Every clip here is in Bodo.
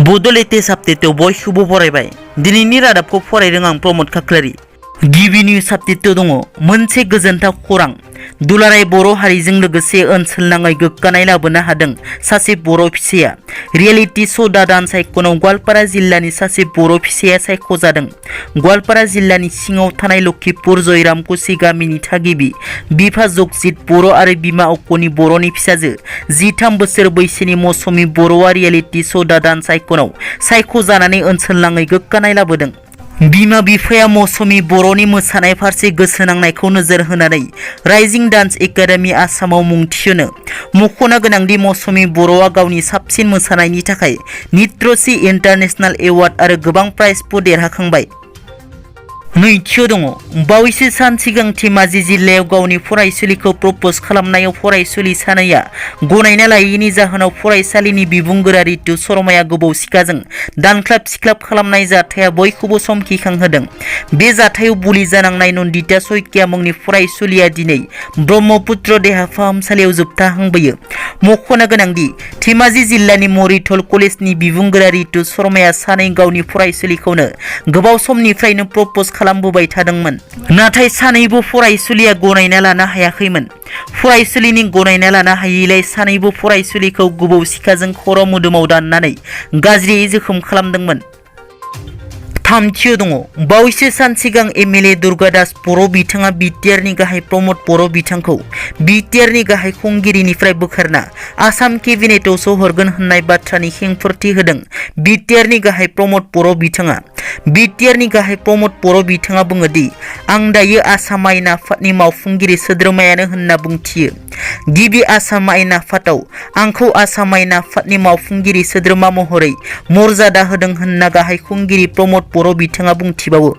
Bodo latest update बयखौबो बरायबाय दिनैनि रादाबखौ फरायदों आं प्रमोद खाख्लारि गिबि निउज आपडेट दङ मोनसे गोजोनथाव खौरां दुलाराय बर' हारिजों लोगोसे ओनसोलनाङै गोग्गानाय लाबोनो हादों सासे बर' फिसाया रियेलिटी श' दादान सायख'नायाव गवालपारा जिल्लानि सासे बर' फिसाया सायख'जादों गवालपारा जिल्लानि सिङाव थानाय लखिपुर जयरामकुसि गामिनि थागिबि बिफा जगजित बर' आरो बिमा अक्क'नि बर'नि फिसाजो 13 बोसोर बैसोनि मौसुमि बर'आ रियेलिटी श' दादान सायख'नायाव सायख'जानानै ओनसोलनाङै गोग्गानाय लाबोदों बिमा बिफाया मौसुमि बर'नि मोसानाय फारसे गोसो नांनायखौ नोजोर होनानै राइजिं डान्स एकाडेमि आसामाव मुं थिसनो मख'नो गोनांदि मौसुमि बर'आ गावनि साबसिन मोसानायनि थाखाय नित्रश्री इन्टारनेशनेल एवार्ड आरो गोबां प्राइजबो देरहाखांबाय नैथियाव दङ बावैसो सान सिगां धेमाजि जिल्लायाव गावनि फरायसुलिखौ प्रप'ज खालामनायाव फरायसुलि सानैया गनायना लायैनि जाहोनाव फरायसालिनि बिबुंगोरा रितु शर्माया गोबाव सिखाजों दानख्लाब सिख्लाब खालामनाय जाथाया बयखौबो समखिखांहोदों बे जाथायाव बुलि जानांनाय नन्दिता सयकिया मुंनि फरायसुलिया दिनै ब्रह्मपुत्र देहा फाहामसालियाव जोबथाहांबोयो मख'नो गोनांदि धेमाजि जिल्लानि मरिथल कलेजनि बिबुंगोरा रितु शर्माया सानै गावनि फरायसुलिखौनो गोबाव समनिफ्रायनो प्रप'ज खालामबोबाय थादोंमोन नाथाय सानैबो फरायसुलिया गनायना लानो हायाखैमोन फरायसुलिनि गनायना लानो हायैलाय सानैबो फरायसुलिखौ गोबाव सिखाजों खर' मोदोमाव दाननानै गाज्रियै जोखोम खालामदोंमोन थामथियाव दङ बावैसो सान सिगां एमएलए दुर्गादास बर' बिथाङा बिटिआरनि गाहाय प्रमोद बर' बिथांखौ बिटिआरनि गाहाय खुंगिरिनिफ्राय बोखारना आसाम केबिनेटआवसो हरगोन होननाय बाथ्रानि खेंफोरथि होदों बिटिआरनि गाहाय प्रमोद बर' बिथाङा बिटिआरनि गाहाय प्रमोद बर' बिथाङा बुङोदि आं दायो आसाम आयेन आफादनि मावफुंगिरि सोद्रोमायानो होनना बुंथियो गिबि आसाम आयेन आफादाव आंखौ आसाम आयेन आफादनि मावफुंगिरि सोद्रोमा महरै मर्यादा होदों होनना गाहाय खुंगिरि प्रमोद बर' बिथाङा बुंथिबावो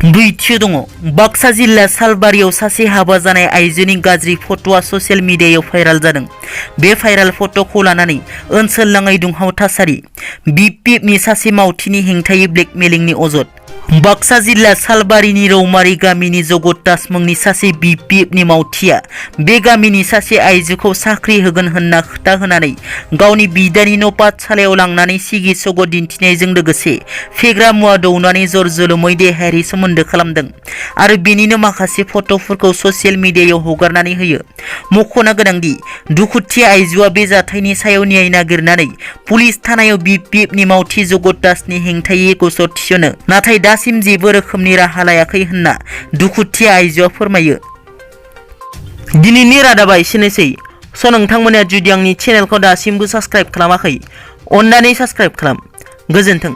ब्रैथियाव दङ बाक्सा जिल्ला सालबारियाव सासे हाबा जानाय आइजोनि गाज्रि फट'आ ससियेल मिडियायाव भाइराल जादों बे भाइराल फट'खौ लानानै ओनसोलनाङै दुंहाव थासारि बिपिएफनि सासे मावथिनि हेंथायै ब्लेकमेलिंनि अजद बाक्सा जिल्ला सालबारिनि रौमारि गामिनि जगत दास मुंनि सासे बिपिएफनि मावथिया बे गामिनि सासे आइजोखौ साख्रि होगोन होनना खोथा होनानै गावनि बिदानि न' पाठसालायाव लांनानै सिगि सग' दिन्थिनायजों लोगोसे फेग्रा मुवा दौनानै जर जोलोमै देहायारि सोमोन्दो खालामदों आरो बेनिनो माखासे फट'फोरखौ ससियेल मिडियायाव हगारनानै होयो मख'नो गोनांदि दुखुथिया आइजोआ बे जाथायनि सायाव न्याय नागिरनानै पुलिस थानायाव बिपिएफनि मावथि जगत दासनि हेंथायै गसर थिसनो नाथाय दासिम जेबो रोखोमनि राहा लायाखै होनना दुखुथिया आइजोआ फोरमायो दिनैनि रादाबा एसेनोसै स' नोंथांमोना जुदि आंनि चेनेलखौ दासिमबो साबस्क्राइब खालामाखै अन्नानै साबस्क्राइब खालाम गोजोन्थों।